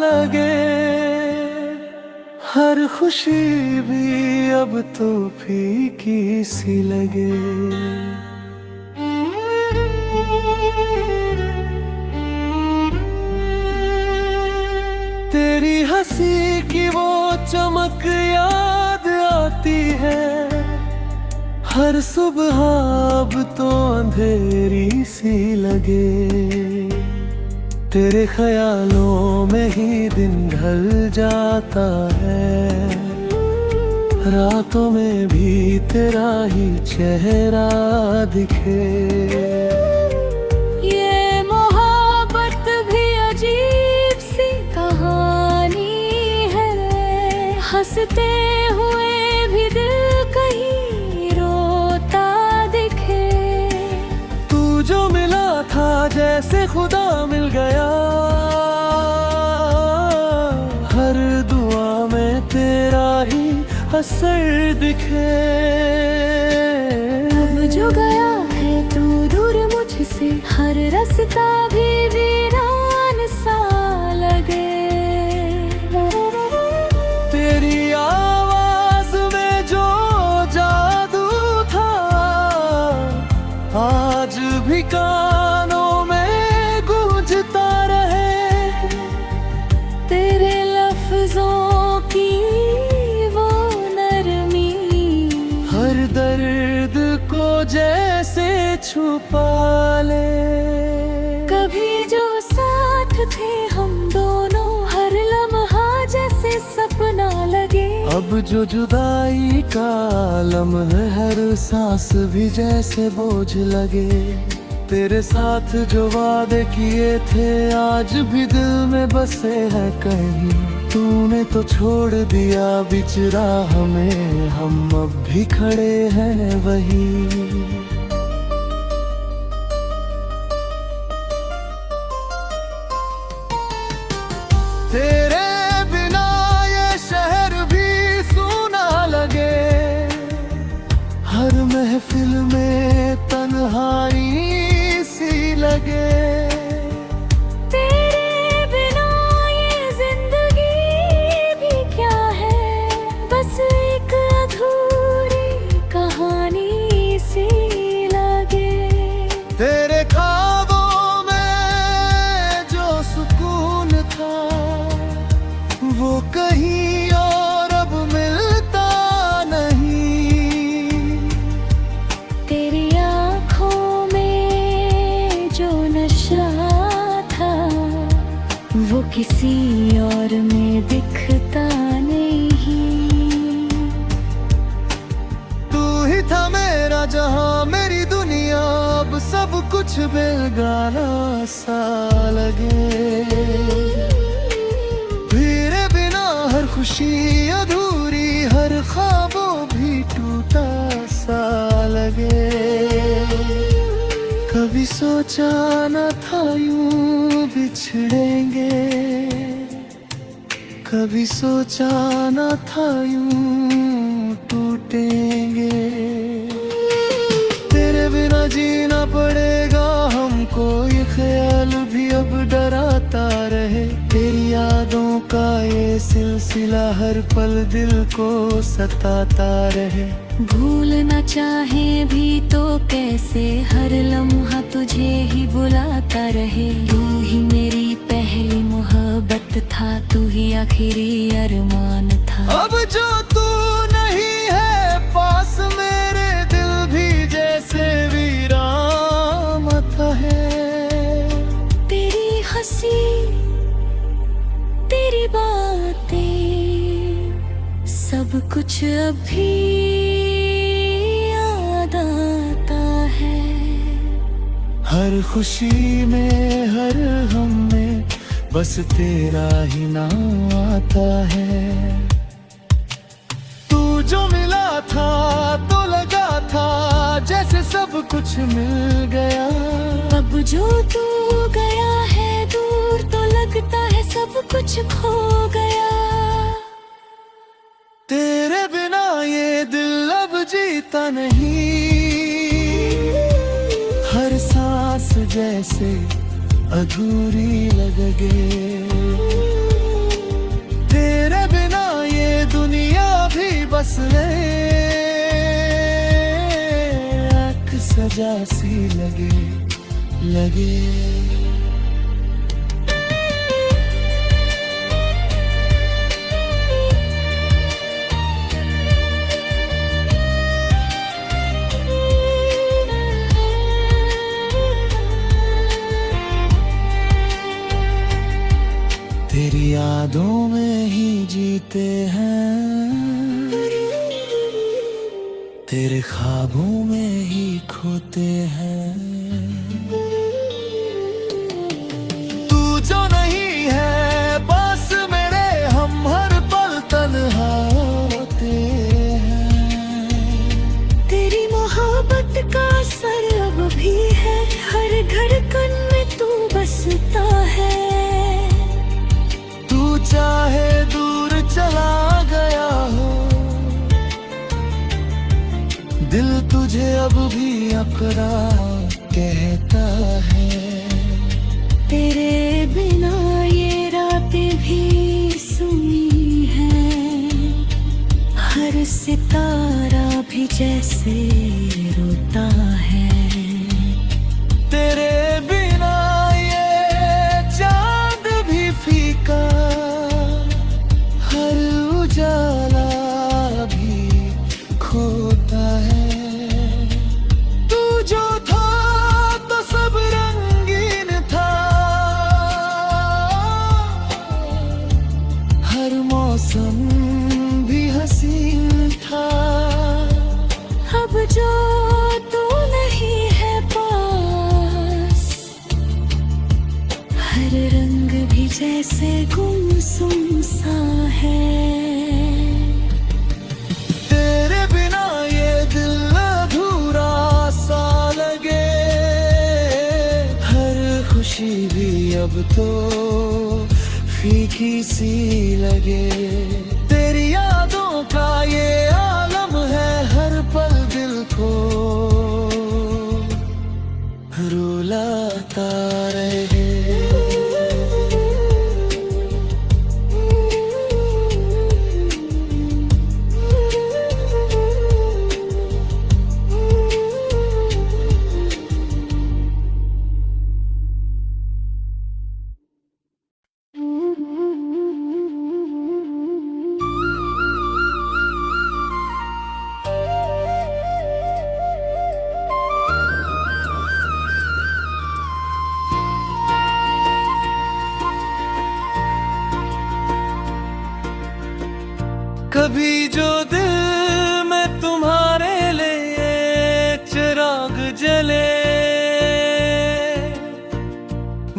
लगे। हर खुशी भी अब तो फीकी सी लगे। तेरी हंसी की वो चमक याद आती है हर सुबह, अब तो अंधेरी सी लगे। तेरे ख्यालों में ही दिन ढल जाता है, रातों में भी तेरा ही चेहरा दिखे। ये मोहब्बत भी अजीब सी कहानी है, हंसते हुए भी दिल कहीं रोता दिखे। तू जो मिला था जैसे खुदा मिल गया, हर दुआ में तेरा ही असर दिखे। अब जो गया है तू दूर मुझसे, हर रास्ता भी वीरान सा लगे। तेरी आवाज में जो जादू था, आज भी कानों में गूंजता रहे। तेरे लफ्जों की वो नरमी, हर दर्द को जैसे छुपा ले। कभी जो साथ थे हम दोनों, हर लम्हा जैसे सपना लगे। अब जो जुदाई का आलम है, हर सांस भी जैसे बोझ लगे। तेरे साथ जो वादे किए थे आज भी दिल में बसे हैं कहीं। तूने तो छोड़ दिया बीच राह में, हम अब भी खड़े हैं वहीं। तेरे बिना ये शहर भी सूना लगे, हर महफिल में तन्हाई सी लगे। तेरे बिना ये जिंदगी भी क्या है, बस एक अधूरी कहानी सी लगे। तेरे ख्वाबों में जो सुकून था, वो कहीं और अब मिलता नहीं। तेरी आँखों में जो नशा था, वो किसी और में दिखता नहीं। तू ही था मेरा जहां, मेरी दुनिया, अब सब कुछ बेगाना सा लगे। तेरे बिना हर खुशी अधूरी, हर ख्वाबों भी टूटा सा लगे। कभी सोचा न था यूं बिछड़ेंगे, कभी सोचा न था यूं टूटेंगे। तेरे बिना जीना पड़ेगा हमको, ये ख्याल भी अब डराता रहे। तेरी यादों का ये सिलसिला हर पल दिल को सताता रहे। भूलना चाहे भी तो कैसे, हर लम्हा तुझे ही बुलाता रहे। तू ही मेरी पहली मोहब्बत था, तू ही आखिरी अरमान था। अब जो तू नहीं है पास, मेरे दिल भी जैसे वीरान मता है। तेरी हंसी, तेरी बातें, सब कुछ अभी याद आता है। हर खुशी में, हर गम में, बस तेरा ही नाम आता है। तू जो मिला था तो लगा था जैसे सब कुछ मिल गया। अब जो तू गया है दूर, तो लगता है सब कुछ खो गया। तेरे बिना ये दिल अब जीता नहीं, हर सांस जैसे अधूरी लगे। आँख सजा सी लगे तेरी यादों में ही जीते हैं, तेरे ख्वाबों में ही खोते हैं। तू जो नहीं है पास मेरे, हम हर पल तन्हा होते हैं। तेरी मोहब्बत का असर अब भी है, हर धड़कन में तू बसता है। चाहे दूर चला गया हो, दिल तुझे अब भी अपना कहता है। तेरे बिना ये रातें भी सुनी हैं, हर सितारा भी जैसे रोता है। तेरे बिना ये चांद भी फीका, हर उजाला भी खोता है। तू जो था तो सब रंगीन था, हर मौसम भी हसीन था। अब जो तू नहीं है पास, हर रंग भी जैसे गुमसुम सा है। तेरे बिना ये दिल अधूरा सा लगे, हर खुशी भी अब तो फीकी सी लगे। तेरी यादों का ये आलम है, हर पल दिल को रुलाता रहे। कभी जो दिल में तुम्हारे लिए चिराग जले,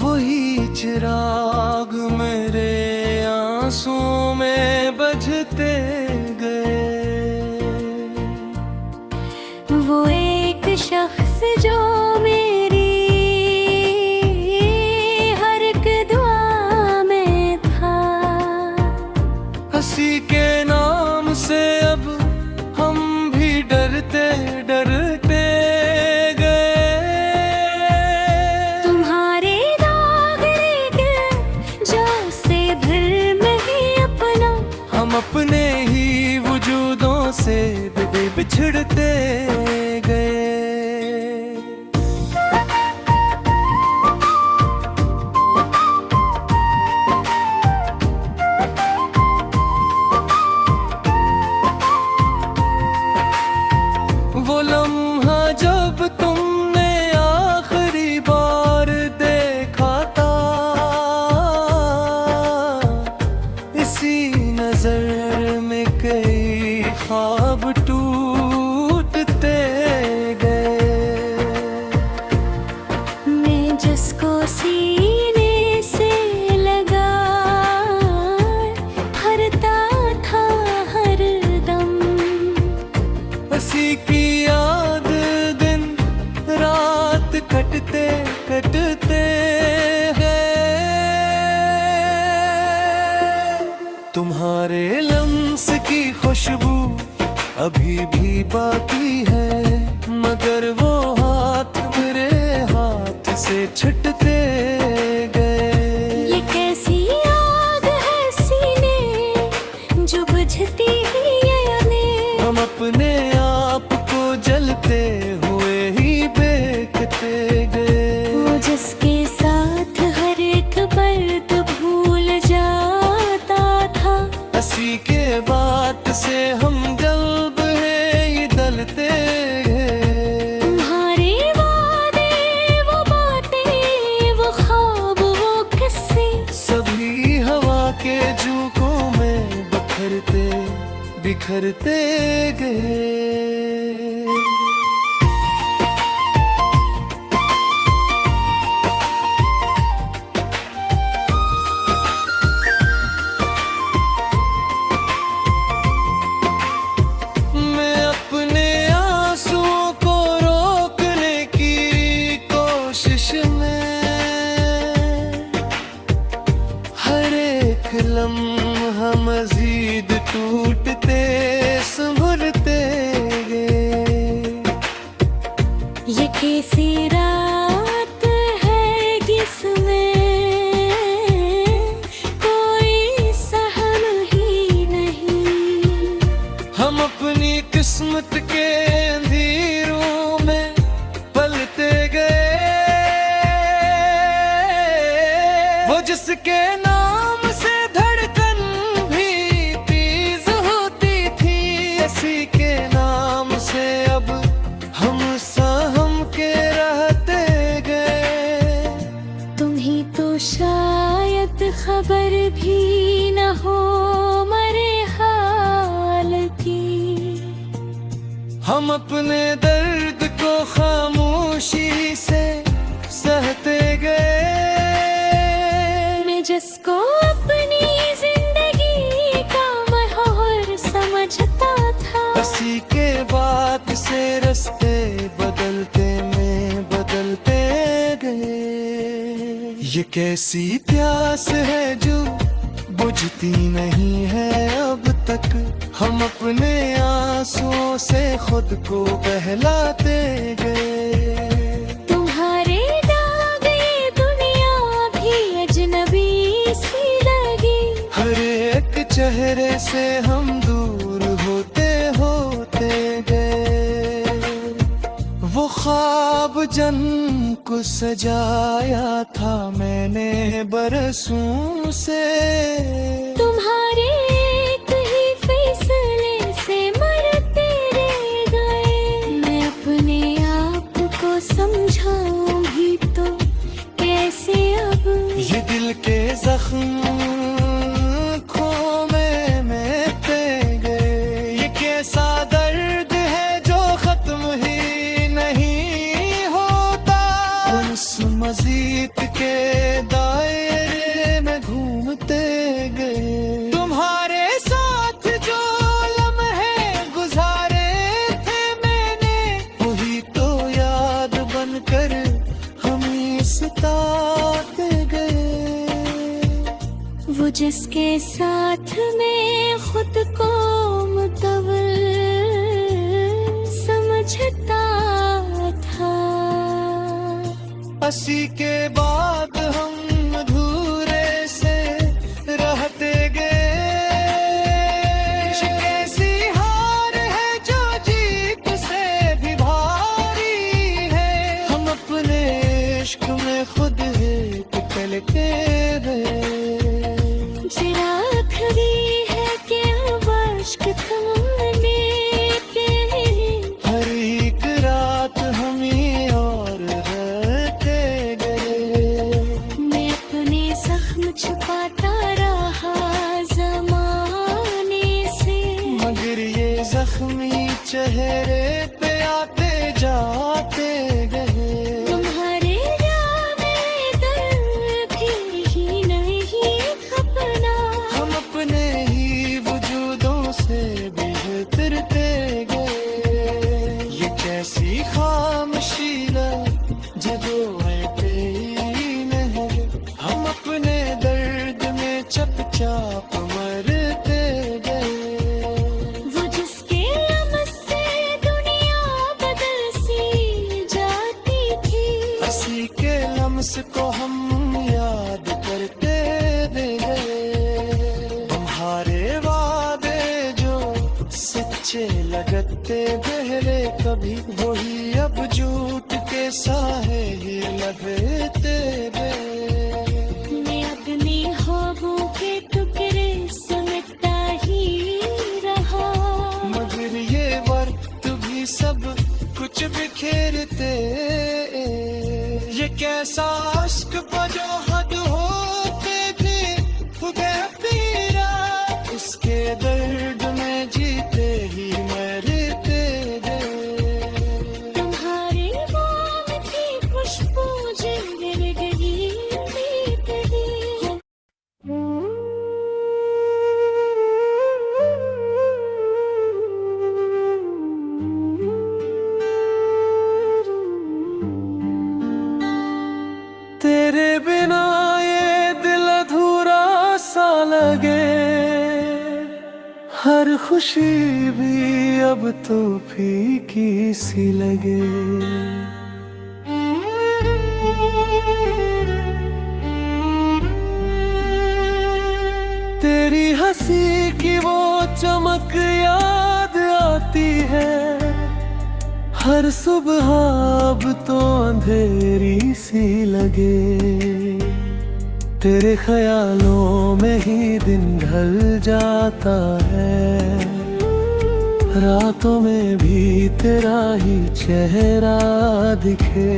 वही चिराग मेरे आंसुओं में बुझते गए। वो एक शख्स जो मेरी हर एक दुआ में था, हंसी के नाम से अब हम भी डरते डरते गए। तुम्हारे दाग लेके जैसे दिल में ही अपना, हम अपने ही वजूदों से बिछड़ते गए। वो लम्हा जब तुमने आखिरी बार देखा था, इसी नजर में कई ख्वाब टूटते गए। मैं जिसको सीने से लगा हरता था हर दम, हंसी की याद दिन रात कटते कटते हैं। तुम्हारे लम्स की खुशबू अभी भी बाकी है, मगर वो हाथ मेरे हाथ से छूटते गए। ये कैसी आग है सीने जो बुझती ही ये अनेक, से हम जल्ब है ये दलते हैं। तुम्हारे वादे वो बातें वो ख्वाब वो किस्से सभी हवा के झोंकों में बिखरते गए। लम्हा मजीद टूटते संभलते गए। ये कैसी रात है जिसमें कोई सहम ही नहीं। हम अपनी किस्मत के अंधेरों में पलते गए। वो जिसके के नाम से अब हम सहम के रहते गए। तुम्ही तो शायद खबर भी न हो मरे हाल की। हम अपने दर्द को खामोशी से सहते गए। मैं जिसको अपनी जिंदगी का महौर समझता था, हंसी के बाद से रास्ते बदलते गए। ये कैसी प्यास है जो बुझती नहीं है अब तक। हम अपने आंसुओं से खुद को बहलाते गए। तुम्हारे दागे दुनिया भी अजनबी सी लगी। हर एक चेहरे से हम दूर होते गए। वो ख्वाब जन को सजाया था मैंने बरसों से। तुम्हारे एक ही फैसले से मरते रह गए। मैं अपने आप को समझाऊं भी तो कैसे अब। ये दिल के जख्म कैसा दर्द है जो खत्म ही नहीं होता। उस मजीद के दायरे में घूमते गए। तुम्हारे साथ जो लम्हे गुजारे थे मैंने, वही तो याद बनकर हम सताते गए। वो जिसके साथ में खुद को मुतवल समझता था। हंसी के बाद हम अधूरे से रहते गए। कैसी हार है जो जीत से भी भारी है। हम अपने इश्क में खुद ही पिघलते गए। चिराग भी है कि अब इश्क थमने के। हर एक रात हम ही और रहते गए। मैं अपने जख्म छुपाता रहा ज़माने से, मगर ये जख्मी चेहरे पे आते जाते गए। तुम्हारे जाने दर्द भी नहीं अपना। हम अपने ही वजूदों से बिखरते गए। ये कैसी खामोशी जगोए नहीं। हम अपने दर्द में चुपचाप मरते गए। वो जिसके लम्स से दुनिया बदल सी जाती थी। हंसी के लम्स को हम याद करते गए। तुम्हारे वादे जो सच्चे लगते पहले कभी, वही अब झूठ के साहे ही लगते गए। मैं अपने ख्वाबों के टुकड़े समेटता ही रहा। इस आश्क पर जो हद होते भी खुदे पीरा, उसके दर्द में जीते ही मरते गए। तुम्हारे नाम की खुशबू जिंदगी बीत गई। तेरे बिना ये दिल अधूरा सा लगे, हर खुशी भी अब तो फीकी सी लगे। तेरी हंसी की वो चमक याद आती है, हर सुबह अब तो अंधेरी सी लगे। तेरे ख्यालों में ही दिन ढल जाता है, रातों में भी तेरा ही चेहरा दिखे।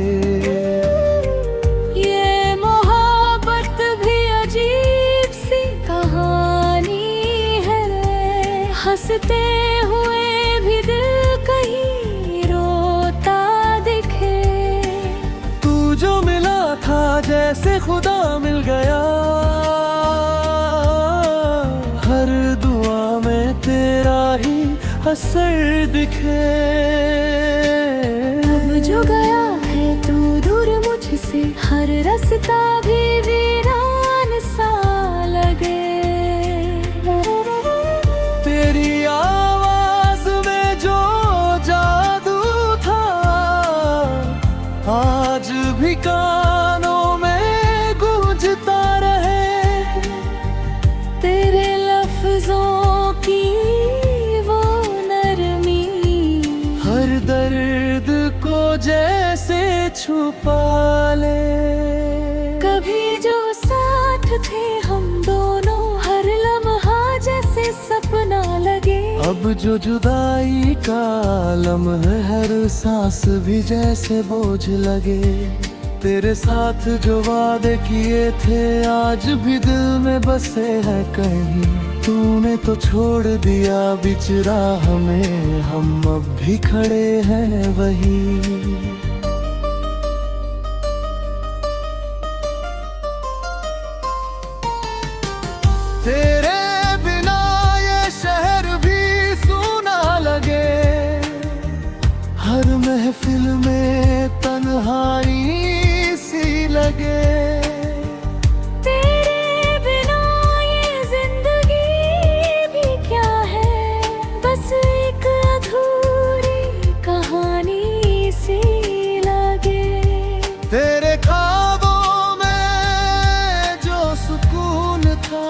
ये मोहब्बत भी अजीब सी कहानी है, हंसते हुए भी दिल कहीं रोता दिखे। तू जो मिला था जैसे खुदा मिल गया, हर दुआ में तेरा ही असर दिखे। अब जो गया है तू दूर मुझसे, हर रास्ता भी वीरान सा लगे। तेरी आवाज में जो जादू था, आज भी कानों में गूंजता रहे। तेरे लफ्जों की वो नरमी, हर दर्द को जैसे छुपा ले। कभी जो साथ थे हम दोनों, हर लम्हा जैसे सपना लगे। अब जो जुदाई का आलम है, हर सांस भी जैसे बोझ लगे। तेरे साथ जो वादे किए थे आज भी दिल में बसे हैं कहीं। तूने तो छोड़ दिया बीच राह में, हम अब भी खड़े हैं वहीं। तेरे बिना ये शहर भी सूना लगे, हर महफिल में तन्हाई सी लगे। तेरे बिना ये जिंदगी भी क्या है, बस एक अधूरी कहानी सी लगे। तेरे ख्वाबों में जो सुकून था,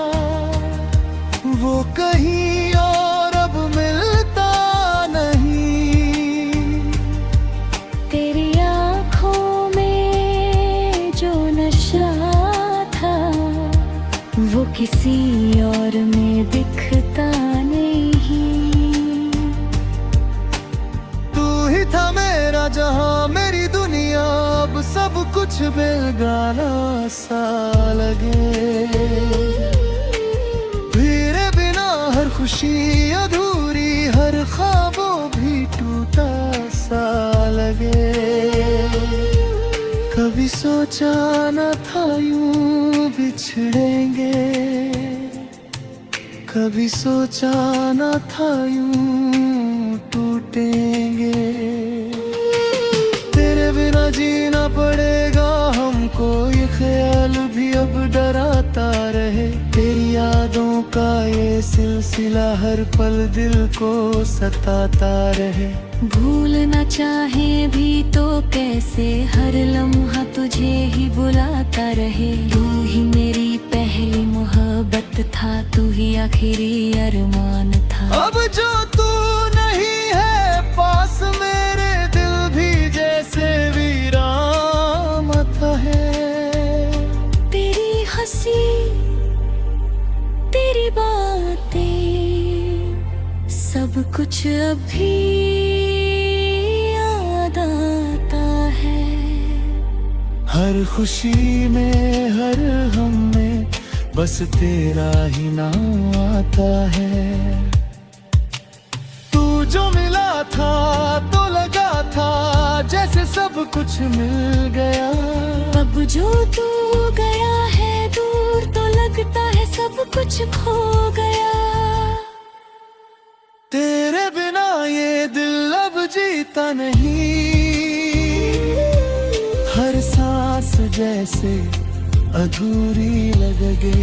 वो कहीं और अब मिलता नहीं। तेरी आँखों में जो नशा था, वो किसी और में दिखता नहीं। तू ही था मेरा जहां, मेरी दुनिया, अब सब कुछ बेगाना सा लगे। तेरे बिना हर खुशी अधूरी, हर ख्वाबों भी टूटा सा लगे। कभी सोचा न था यूं बिछड़ेंगे, कभी सोचा न था यूं टूटेंगे। तेरे बिना जीना पड़ेगा हमको, ये ख्याल भी अब डराता रहे। तेरी यादों का ये सिलसिला हर पल दिल को सताता रहे। भूलना चाहे भी तो कैसे, हर लम्हा तुझे ही बुलाता रहे। तू ही मेरी पहली मोहब्बत था, तू ही आखिरी अरमान था। अब जो तू नहीं है पास, मेरे दिल भी जैसे वीरान है। तेरी हंसी, तेरी बातें, सब कुछ अभी याद आता है। हर खुशी में हर गम में बस तेरा ही नाम आता है। तू जो मिला था तो लगा था जैसे सब कुछ मिल गया। अब जो तू गया है दूर तो लगता है सब कुछ खो गया। तेरे बिना ये दिल अब जीता नहीं, हर सांस जैसे अधूरी लगे।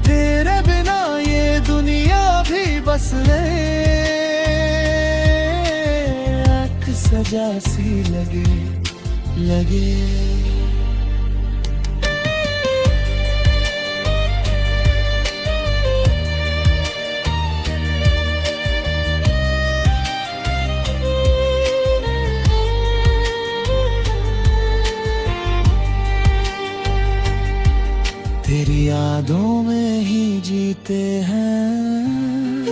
तेरे बिना ये दुनिया भी बस एक सजा सी लगे। तेरी यादों में ही जीते हैं,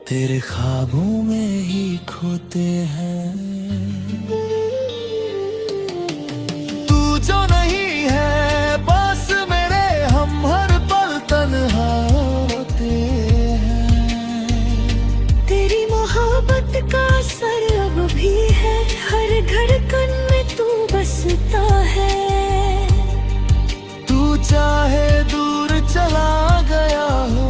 तेरे ख्वाबों में ही खोते हैं। तू जो नहीं है पास मेरे हम हर पल तन्हा होते हैं। तेरी मोहब्बत का असर अब भी है, हर धड़कन में तू बसता है। चाहे दूर चला गया हो,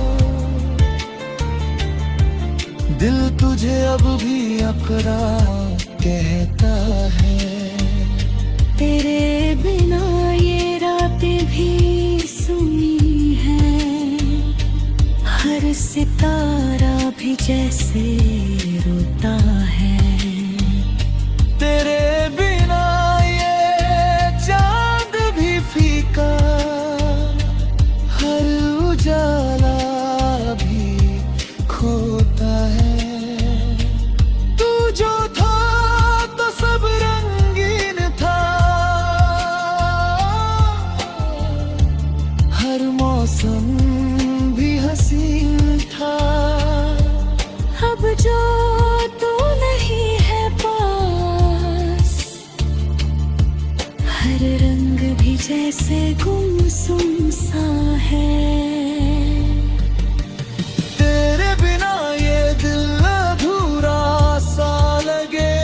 दिल तुझे अब भी अपना कहता है। तेरे बिना ये रातें भी सुनी हैं, हर सितारा भी जैसे रोता है। तेरे बिना ये चांद भी फीका, उजाला भी खोता है। तू जो था तो सब रंगीन था, हर मौसम भी हसीन था। अब जो तू नहीं है पास, हर रंग भी जैसे गुमसुम सा है। तेरे बिना ये दिल अधूरा सा लगे,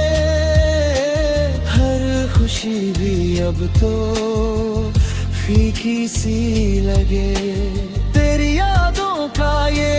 हर खुशी भी अब तो फीकी सी लगे। तेरी यादों का ये